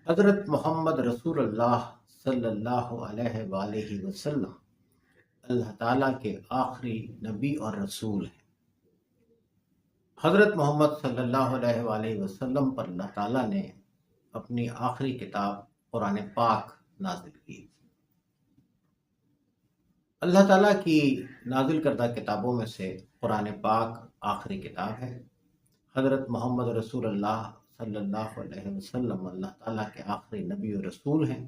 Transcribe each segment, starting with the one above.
حضرت محمد رسول اللہ صلی اللہ علیہ وآلہ وسلم اللہ تعالیٰ کے آخری نبی اور رسول ہیں۔ حضرت محمد صلی اللہ علیہ وآلہ وسلم پر اللہ تعالیٰ نے اپنی آخری کتاب قرآن پاک نازل کی۔ اللہ تعالیٰ کی نازل کردہ کتابوں میں سے قرآن پاک آخری کتاب ہے۔ حضرت محمد رسول اللہ صلی اللہ علیہ وسلم اللہ تعالیٰ کے آخری نبی و رسول ہیں۔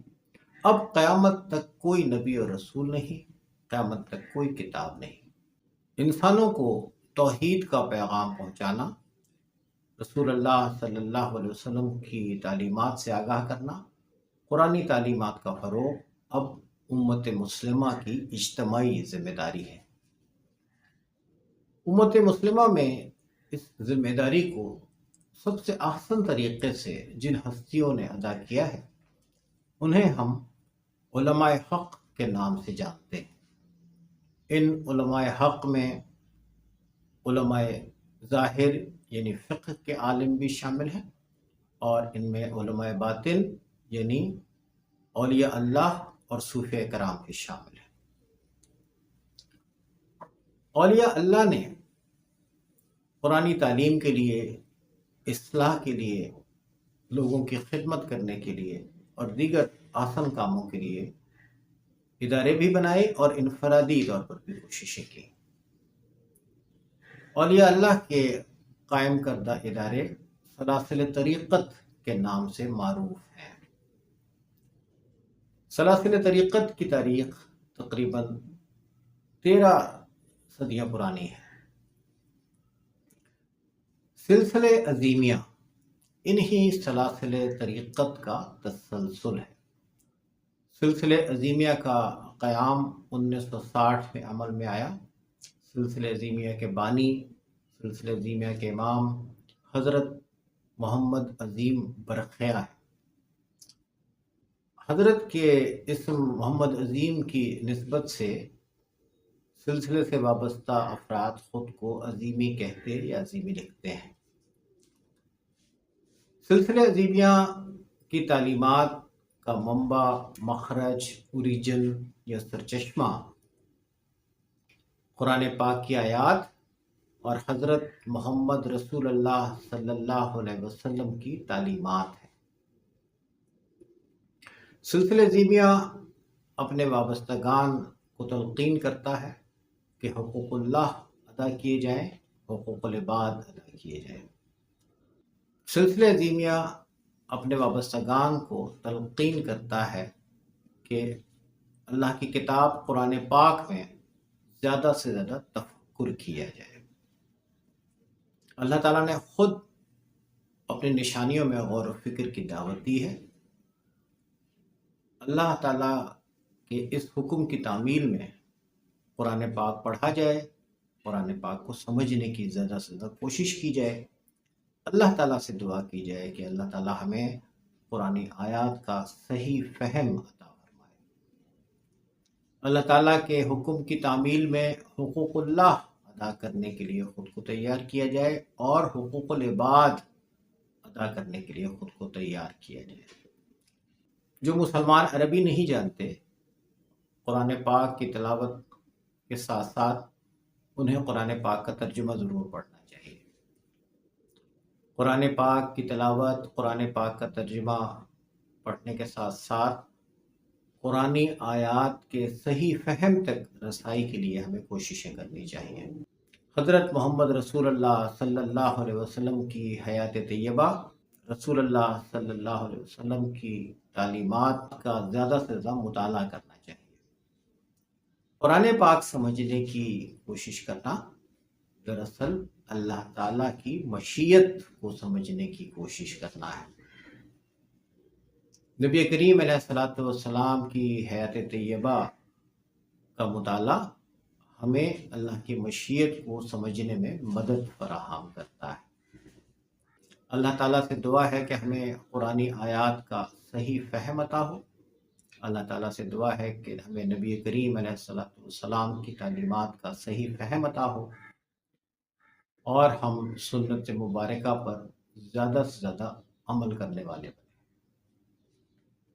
اب قیامت تک کوئی نبی و رسول نہیں، قیامت تک کوئی کتاب نہیں۔ انسانوں کو توحید کا پیغام پہنچانا، رسول اللہ صلی اللہ علیہ وسلم کی تعلیمات سے آگاہ کرنا، قرآنی تعلیمات کا فروغ اب امت مسلمہ کی اجتماعی ذمہ داری ہے۔ امت مسلمہ میں اس ذمہ داری کو سب سے احسن طریقے سے جن ہستیوں نے ادا کیا ہے انہیں ہم علماء حق کے نام سے جانتے ہیں۔ ان علماء حق میں علماء ظاہر یعنی فقہ کے عالم بھی شامل ہیں، اور ان میں علماء باطن یعنی اولیاء اللہ اور صوفیاء کرام بھی شامل ہیں۔ اولیاء اللہ نے قرآنی تعلیم کے لیے، اصلاح کے لیے، لوگوں کی خدمت کرنے کے لیے اور دیگر آسن کاموں کے لیے ادارے بھی بنائے اور انفرادی طور پر بھی کوششیں کی۔ اولیاء اللہ کے قائم کردہ ادارے سلاسل طریقت کے نام سے معروف ہیں۔ سلاسل طریقت کی تاریخ تقریباً 13 صدیاں پرانی ہے۔ سلسلہ عظیمیہ انہی سلاسل طریقت کا تسلسل ہے۔ سلسلہ عظیمیہ کا قیام 1960 میں عمل میں آیا۔ سلسلہ عظیمیہ کے بانی، سلسلہ عظیمیہ کے امام حضرت محمد عظیم برقیہ ہیں۔ حضرت کے اسم محمد عظیم کی نسبت سے سلسلے سے وابستہ افراد خود کو عظیمی کہتے یا عظیمی لکھتے ہیں۔ سلسلہ عظیمیہ کی تعلیمات کا منبع، مخرج، اوریجن یا سرچشمہ قرآن پاک کی آیات اور حضرت محمد رسول اللہ صلی اللہ علیہ وسلم کی تعلیمات ہے۔ سلسلہ عظیمیہ اپنے وابستگان کو تلقین کرتا ہے کہ حقوق اللہ ادا کیے جائیں، حقوق العباد ادا کیے جائیں۔ سلسلہ عظیمیہ اپنے وابستگان کو تلقین کرتا ہے کہ اللہ کی کتاب قرآن پاک میں زیادہ سے زیادہ تفکر کیا جائے۔ اللہ تعالیٰ نے خود اپنی نشانیوں میں غور و فکر کی دعوت دی ہے۔ اللہ تعالیٰ کے اس حکم کی تعمیل میں قرآن پاک پڑھا جائے، قرآن پاک کو سمجھنے کی زیادہ سے زیادہ کوشش کی جائے۔ اللہ تعالیٰ سے دعا کی جائے کہ اللہ تعالیٰ ہمیں قرآنی آیات کا صحیح فہم عطا فرمائے۔ اللہ تعالیٰ کے حکم کی تعمیل میں حقوق اللہ ادا کرنے کے لیے خود کو تیار کیا جائے اور حقوق العباد ادا کرنے کے لیے خود کو تیار کیا جائے۔ جو مسلمان عربی نہیں جانتے، قرآن پاک کی تلاوت کے ساتھ ساتھ انہیں قرآن پاک کا ترجمہ ضرور پڑھنا چاہیے۔ قرآن پاک کی تلاوت، قرآن پاک کا ترجمہ پڑھنے کے ساتھ ساتھ قرآنی آیات کے صحیح فہم تک رسائی کے لیے ہمیں کوششیں کرنی چاہیے۔ حضرت محمد رسول اللہ صلی اللہ علیہ وسلم کی حیات طیبہ، رسول اللہ صلی اللہ علیہ وسلم کی تعلیمات کا زیادہ سے زیادہ مطالعہ کرنا چاہیے۔ قرآن پاک سمجھنے کی کوشش کرنا دراصل اللہ تعالیٰ کی مشیت کو سمجھنے کی کوشش کرنا ہے۔ نبی کریم علیہ الصلوۃ والسلام کی حیات طیبہ کا مطالعہ ہمیں اللہ کی مشیت کو سمجھنے میں مدد فراہم کرتا ہے۔ اللہ تعالیٰ سے دعا ہے کہ ہمیں قرآنی آیات کا صحیح فہم عطا ہو۔ اللہ تعالیٰ سے دعا ہے کہ ہمیں نبی کریم علیہ الصلوۃ والسلام کی تعلیمات کا صحیح فہم عطا ہو اور ہم سنت مبارکہ پر زیادہ سے زیادہ عمل کرنے والے بنیں۔